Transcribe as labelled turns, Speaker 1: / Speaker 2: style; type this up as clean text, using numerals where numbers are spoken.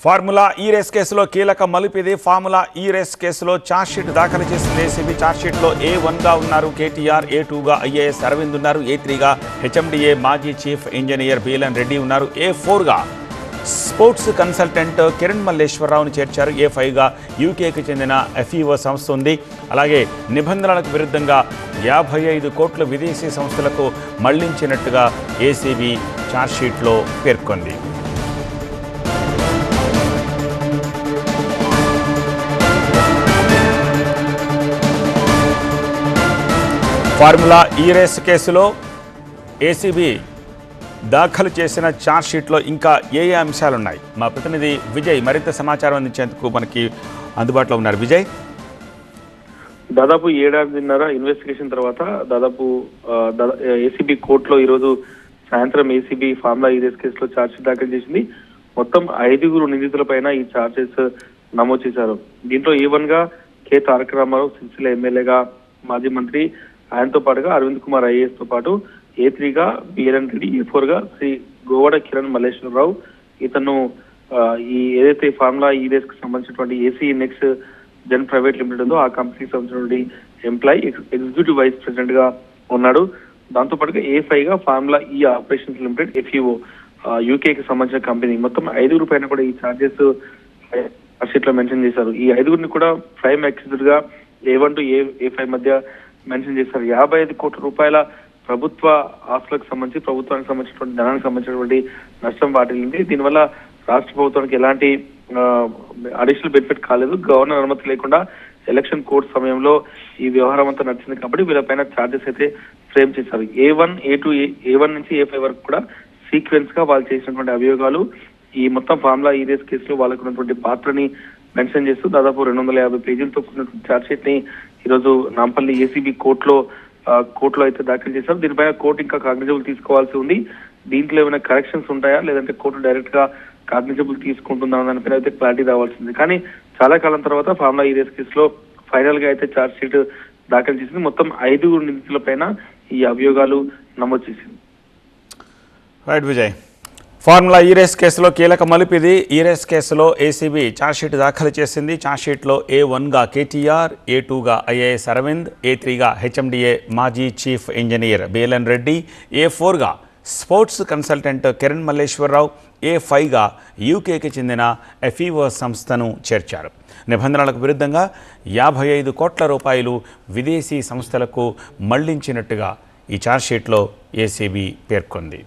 Speaker 1: Formula ఈ race కేసులో కీలక మలుపిది. ఫార్ములా ఈ రేస్ కేసులో ఛార్జ్షీట్ దాఖలు చేసింది ఏసీబీ. ఛార్జ్షీట్లో A1గా ఉన్నారు కేటీఆర్, A2గా IAS అరవింద్ ఉన్నారు, A3గా HMDA మాజీ చీఫ్ ఇంజనీర్ బీఎల్ఎన్ రెడ్డి ఉన్నారు, A4గా స్పోర్ట్స్ కన్సల్టెంట్ కిరణ్ మల్లేశ్వరరావును చేర్చారు, A5గా యూకేకి చెందిన FEO సంస్థ ఉంది. అలాగే నిబంధనలకు విరుద్ధంగా 55 కోట్లు విదేశీ సంస్థలకు మళ్లించినట్టుగా ఏసీబీ ఛార్జ్షీట్లో పేర్కొంది. ఫార్ములా ఈ రేస్ కేసులో ఏసీబీ దాఖలు చేసిన ఛార్జ్షీట్లో ఇంకా ఏ అంశాలున్నాయి? మా ప్రతినిధి విజయ్ మరింత సమాచారం అందించేందుకు మనకి అందుబాటులో ఉన్నారు. విజయ్,
Speaker 2: దాదాపు 7.5 ఇన్వెస్టిగేషన్ తర్వాత దాదాపు ఏసీబీ కోర్టులో ఈరోజు సాయంత్రం ఏసీబీ ఫార్ములా ఈ రేస్ కేసులో ఛార్జ్షీట్ దాఖలు చేసింది. మొత్తం 5 నిందితులపైన ఈ ఛార్జెస్ నమోదు చేశారు. దీంట్లో A1గా కె తారక రామారావు సిరిసిల్ల ఎమ్మెల్యేగా మాజీ మంత్రి, ఆయనతో పాటుగా అరవింద్ కుమార్ IAS తో పాటు A3గా బీఎల్ఎన్ రెడ్డి, A4గా శ్రీ గోవాడ కిరణ్ మల్లేశ్వరరావు. ఇతను ఈ ఏదైతే ఫార్ములా ఈ రేస్ కి సంబంధించినటువంటి AC NexGen private limited ఉందో ఆ కంపెనీకి సంబంధించినటువంటి ఎంప్లాయీ, ఎగ్జిక్యూటివ్ వైస్ ప్రెసిడెంట్ గా ఉన్నాడు. దాంతో పాటుగా A5గా ఫార్ములా ఈ ఆపరేషన్స్ లిమిటెడ్ FEO యూకేకి సంబంధించిన కంపెనీ. మొత్తం 5 పైన కూడా ఈ ఛార్జెస్ ఛార్జ్షీట్ లో మెన్షన్ చేశారు. ఈ 5 కూడా ప్రైమ్ అక్యూజ్డ్ గా A1 to A5 మధ్య మెన్షన్ చేశారు. 55 కోట్ల రూపాయల ప్రభుత్వ ఆస్తులకు సంబంధించి, ప్రభుత్వానికి సంబంధించినటువంటి ధనానికి సంబంధించినటువంటి నష్టం వాటిల్లింది. దీనివల్ల రాష్ట్ర ప్రభుత్వానికి ఎలాంటి అడిషనల్ బెనిఫిట్ కాలేదు. గవర్నర్ అనుమతి లేకుండా ఎలక్షన్ కోడ్ సమయంలో ఈ వ్యవహారం అంతా నడిచింది కాబట్టి వీళ్ళపైన ఛార్జెస్ అయితే ఫ్రేమ్ చేశారు. A1 నుంచి A5 వరకు కూడా సీక్వెన్స్ గా వాళ్ళు చేసినటువంటి అభియోగాలు, ఈ మొత్తం ఫార్ములా ఈ రేస్ కేసులో వాళ్ళకు ఉన్నటువంటి పాత్రని మెన్షన్ చేస్తూ దాదాపు 250 పేజీలతో కూడినటువంటి ఛార్జ్షీట్ ని ఈరోజు నాంపల్లి ఏసీబీ కోర్టులో అయితే దాఖలు చేశారు. దీనిపైన కోర్టు ఇంకా కాగ్నిజబుల్ తీసుకోవాల్సి ఉంది. దీంట్లో ఏమైనా కరెక్షన్స్ ఉంటాయా, లేదంటే కోర్టు డైరెక్ట్ గా కాగ్నిజబుల్ తీసుకుంటుందా దానిపైన అయితే క్లారిటీ రావాల్సింది. కానీ చాలా కాలం తర్వాత ఫార్ములా ఈ రేస్ కేసులో ఫైనల్ గా అయితే ఛార్జ్షీట్ దాఖలు చేసింది. మొత్తం 5 నిందితులపైన ఈ అభియోగాలు నమోదు చేసింది.
Speaker 1: రైట్ విజయ్, ఫార్ములా ఈ రేస్ కేసులో కీలక మలుపిది. ఈ రేస్ కేసులో ఏసీబీ ఛార్జ్షీట్ దాఖలు చేసింది. ఛార్జ్షీట్లో A1గా కేటీఆర్, A2గా IAS అరవింద్, A3గా HMDA మాజీ చీఫ్ ఇంజనీర్ బీఎల్ఎన్ రెడ్డి, A4గా స్పోర్ట్స్ కన్సల్టెంట్ కిరణ్ మల్లేశ్వరరావు, A5గా యూకేకి చెందిన FEO సంస్థను చేర్చారు. నిబంధనలకు విరుద్ధంగా 55 కోట్ల రూపాయలు విదేశీ సంస్థలకు మళ్లించినట్టుగా ఈ ఛార్జ్షీట్లో ఏసీబీ పేర్కొంది.